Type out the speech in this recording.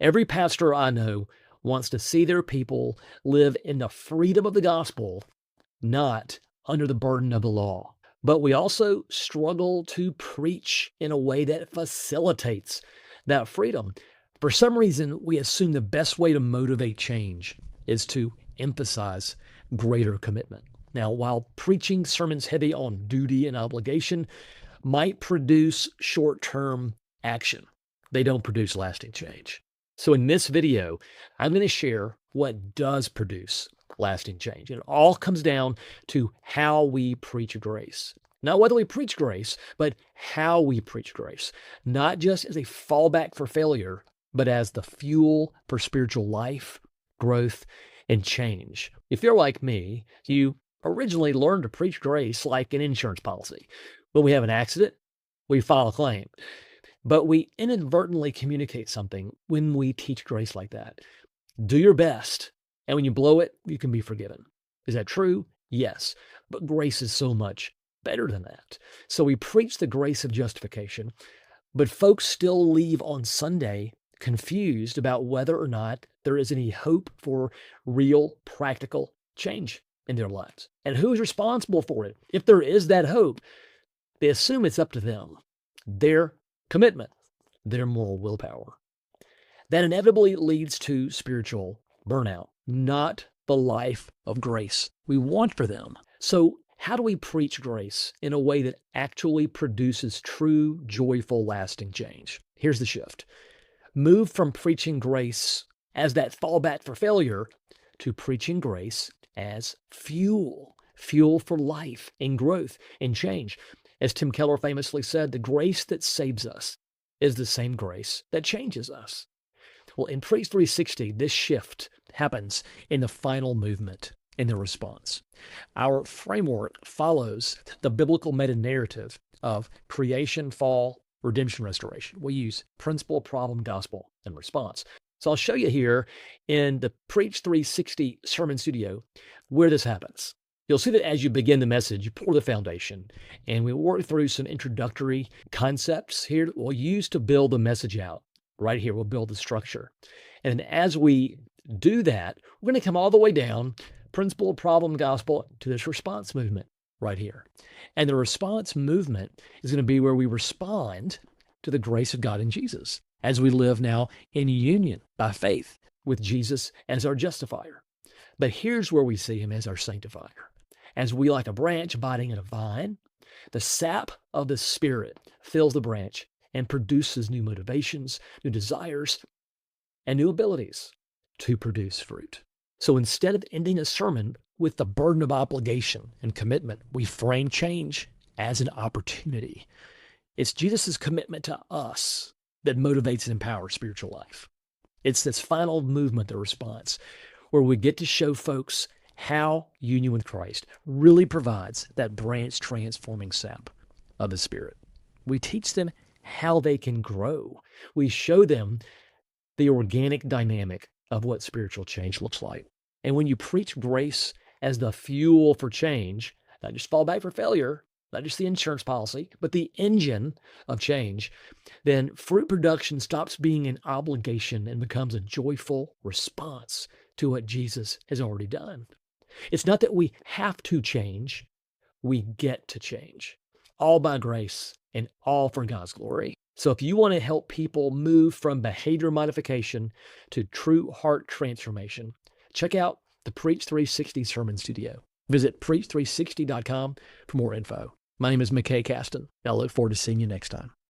Every pastor I know wants to see their people live in the freedom of the gospel, not under the burden of the law. But we also struggle to preach in a way that facilitates that freedom. For some reason, we assume the best way to motivate change is to emphasize greater commitment. Now, while preaching sermons heavy on duty and obligation might produce short-term action, they don't produce lasting change. So in this video, I'm going to share what does produce lasting change. And it all comes down to how we preach grace. Not whether we preach grace, but how we preach grace. Not just as a fallback for failure, but as the fuel for spiritual life, growth, and change. If you're like me, you originally learned to preach grace like an insurance policy. When we have an accident, we file a claim. But we inadvertently communicate something when we teach grace like that. Do your best, and when you blow it, you can be forgiven. Is that true? Yes. But grace is so much better than that. So we preach the grace of justification, but folks still leave on Sunday confused about whether or not there is any hope for real, practical change in their lives. And who's responsible for it? If there is that hope, they assume it's up to them, their commitment, their moral willpower. That inevitably leads to spiritual burnout, not the life of grace we want for them. So how do we preach grace in a way that actually produces true, joyful, lasting change? Here's the shift. Move from preaching grace as that fallback for failure to preaching grace as fuel for life and growth and change. As Tim Keller famously said, the grace that saves us is the same grace that changes us. Well, in Preach 360, this shift happens in the final movement in the response. Our framework follows the biblical meta-narrative of creation, fall, redemption, restoration. We use principle, problem, gospel, and response. So I'll show you here in the Preach 360 Sermon Studio where this happens. You'll see that as you begin the message, you pour the foundation, and we work through some introductory concepts here that we'll use to build the message out. Right here, we'll build the structure. And as we do that, we're going to come all the way down, principle, problem, gospel, to this response movement right here. And the response movement is going to be where we respond to the grace of God in Jesus as we live now in union by faith with Jesus as our justifier. But here's where we see him as our sanctifier. As we, like a branch abiding in a vine, the sap of the Spirit fills the branch and produces new motivations, new desires, and new abilities to produce fruit. So instead of ending a sermon with the burden of obligation and commitment, we frame change as an opportunity. It's Jesus' commitment to us that motivates and empowers spiritual life. It's this final movement, the response, where we get to show folks how union with Christ really provides that branch transforming sap of the Spirit. We teach them how they can grow. We show them the organic dynamic of what spiritual change looks like. And when you preach grace as the fuel for change, not just fallback for failure, not just the insurance policy, but the engine of change, then fruit production stops being an obligation and becomes a joyful response to what Jesus has already done. It's not that we have to change, we get to change. All by grace and all for God's glory. So if you want to help people move from behavior modification to true heart transformation, check out the Preach 360 Sermon Studio. Visit preach360.com for more info. My name is McKay Caston, and I look forward to seeing you next time.